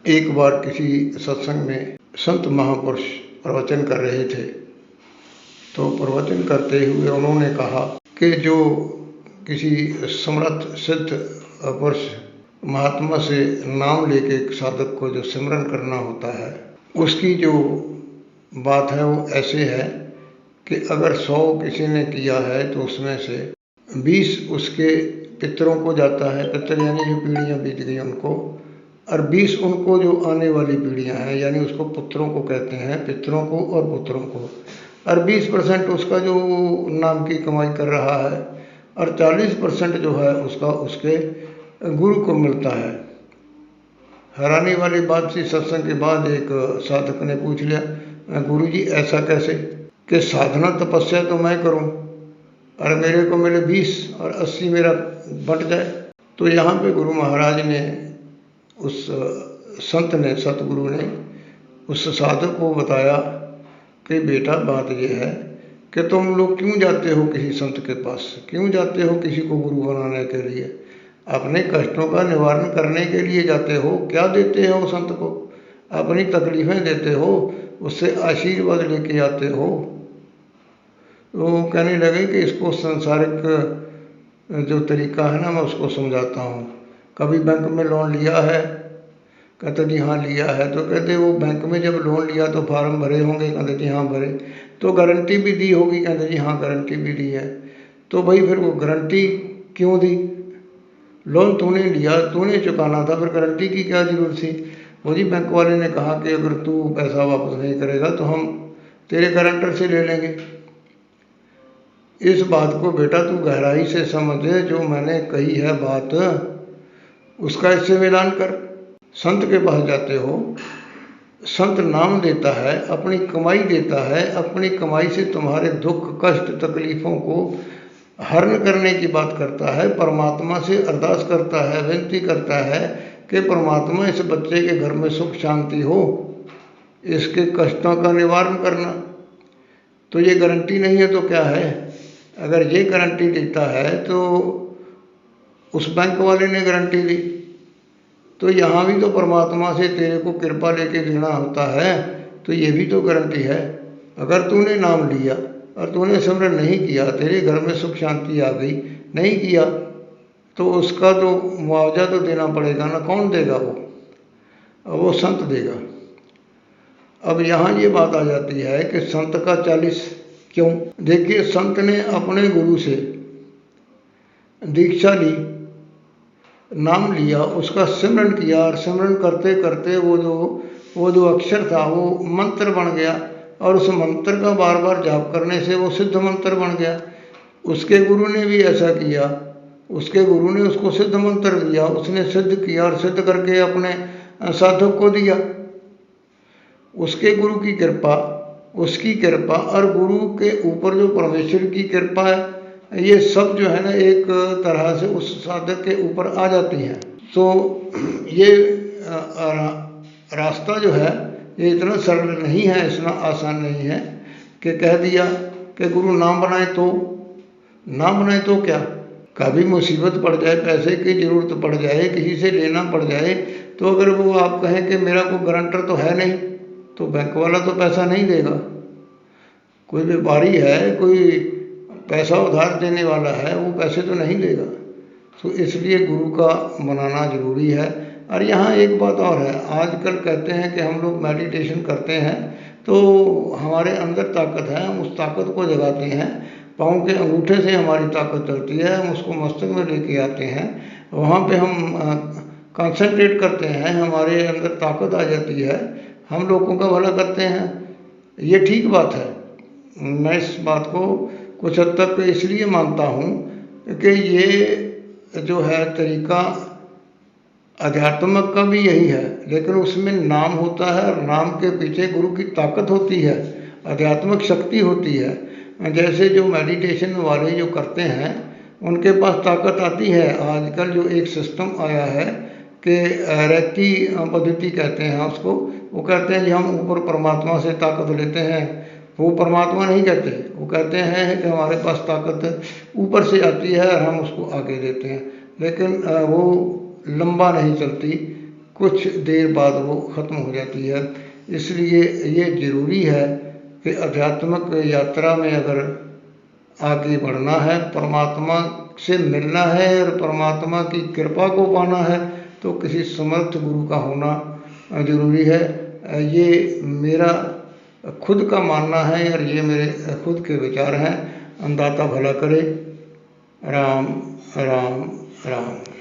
एक बार किसी सत्संग में संत महापुरुष प्रवचन कर रहे थे, तो प्रवचन करते हुए उन्होंने कहा कि जो किसी समर्थ सिद्ध पुरुष महात्मा से नाम लेके एक साधक को जो सिमरन करना होता है, उसकी जो बात है वो ऐसे है कि अगर 100 किसी ने किया है तो उसमें से 20 उसके पितरों को जाता है, पितर यानी जो पीढ़ियाँ बीत गई उनको, और 20 उनको जो आने वाली पीढ़ियाँ हैं, यानी उसको पुत्रों को कहते हैं, पितरों को और पुत्रों को, और 20% उसका जो नाम की कमाई कर रहा है, और 40% जो है उसका उसके गुरु को मिलता है। हैरानी वाली बात थी, सत्संग के बाद एक साधक ने पूछ लिया, गुरु जी ऐसा कैसे कि साधना तपस्या तो मैं करूं और मेरे को मिले 20 और 80 मेरा बंट जाए। तो यहाँ पे गुरु महाराज ने, उस संत ने, सतगुरु ने उस साधक को बताया कि बेटा बात यह है कि तुम लोग क्यों जाते हो किसी संत के पास, क्यों जाते हो किसी को गुरु बनाने के लिए? अपने कष्टों का निवारण करने के लिए जाते हो। क्या देते हो संत को? अपनी तकलीफ़ें देते हो, उससे आशीर्वाद लेके आते हो। वो कहने लगे कि इसको सांसारिक जो तरीका है ना, मैं उसको समझाता हूँ। कभी बैंक में लोन लिया है? कहते जी हाँ लिया है। तो कहते वो बैंक में जब लोन लिया तो फार्म भरे होंगे? कहते जी हाँ भरे। तो गारंटी भी दी होगी? कहते जी हाँ गारंटी भी दी है। तो भाई फिर वो गारंटी क्यों दी? लोन तूने लिया, तूने चुकाना था, फिर गारंटी की क्या जरूरत थी? वो जी बैंक वाले ने कहा कि अगर तू पैसा वापस नहीं करेगा तो हम तेरे गारंटर से ले लेंगे। इस बात को बेटा तू गहराई से समझ, जो मैंने कही है बात उसका इससे मिलान कर। संत के पास जाते हो, संत नाम देता है, अपनी कमाई देता है, अपनी कमाई से तुम्हारे दुख कष्ट तकलीफ़ों को हरण करने की बात करता है, परमात्मा से अरदास करता है, विनती करता है कि परमात्मा इस बच्चे के घर में सुख शांति हो, इसके कष्टों का निवारण करना। तो ये गारंटी नहीं है तो क्या है? अगर ये गारंटी देता है तो उस बैंक वाले ने गारंटी दी, तो यहाँ भी तो परमात्मा से तेरे को कृपा लेके देना होता है, तो ये भी तो गारंटी है। अगर तूने नाम लिया और तूने सिमरन नहीं किया, तेरे घर में सुख शांति आ गई, नहीं किया, तो उसका तो मुआवजा तो देना पड़ेगा ना। कौन देगा? वो संत देगा। अब यहाँ ये बात आ जाती है कि संत का 40 क्यों? देखिए, संत ने अपने गुरु से दीक्षा ली, नाम लिया, उसका सिमरन किया, और सिमरन करते करते वो जो अक्षर था वो मंत्र बन गया, और उस मंत्र का बार बार जाप करने से वो सिद्ध मंत्र बन गया। उसके गुरु ने भी ऐसा किया, उसके गुरु ने उसको सिद्ध मंत्र दिया, उसने सिद्ध किया और सिद्ध करके अपने साधक को दिया। उसके गुरु की कृपा, उसकी कृपा और गुरु के ऊपर जो परमेश्वर की कृपा है, ये सब जो है ना एक तरह से उस साधक के ऊपर आ जाती हैं। तो ये रास्ता जो है ये इतना सरल नहीं है, इतना आसान नहीं है कि कह दिया कि गुरु नाम बनाए तो क्या? कभी मुसीबत पड़ जाए, पैसे की ज़रूरत पड़ जाए, किसी से लेना पड़ जाए, तो अगर वो आप कहें कि मेरा कोई गारंटर तो है नहीं, तो बैंक वाला तो पैसा नहीं देगा। कोई व्यापारी है, कोई पैसा उधार देने वाला है, वो पैसे तो नहीं देगा। तो इसलिए गुरु का बनाना ज़रूरी है। और यहाँ एक बात और है, आजकल कहते हैं कि हम लोग मेडिटेशन करते हैं तो हमारे अंदर ताकत है, हम उस ताकत को जगाते हैं। पाँव के अंगूठे से हमारी ताकत चलती है, हम उसको मस्तक में लेके आते हैं, वहाँ पे हम कंसंट्रेट करते हैं, हमारे अंदर ताकत आ जाती है, हम लोगों का भला करते हैं। ये ठीक बात है। मैं इस बात को कुछ हद तक इसलिए मानता हूँ कि ये जो है तरीका अध्यात्मक का भी यही है, लेकिन उसमें नाम होता है और नाम के पीछे गुरु की ताकत होती है, आध्यात्मिक शक्ति होती है। जैसे जो मेडिटेशन वाले जो करते हैं उनके पास ताकत आती है। आजकल जो एक सिस्टम आया है कि रेकी पद्धति कहते हैं उसको, वो कहते हैं कि हम ऊपर परमात्मा से ताकत लेते हैं। वो परमात्मा नहीं कहते, वो कहते हैं कि हमारे पास ताकत ऊपर से आती है और हम उसको आगे देते हैं, लेकिन वो लंबा नहीं चलती। कुछ देर बाद वो ख़त्म हो जाती है। इसलिए ये ज़रूरी है कि आध्यात्मिक यात्रा में अगर आगे बढ़ना है, परमात्मा से मिलना है और परमात्मा की कृपा को पाना है, तो किसी समर्थ गुरु का होना ज़रूरी है। ये मेरा खुद का मानना है और ये मेरे खुद के विचार हैं। दाता भला करे। राम राम राम।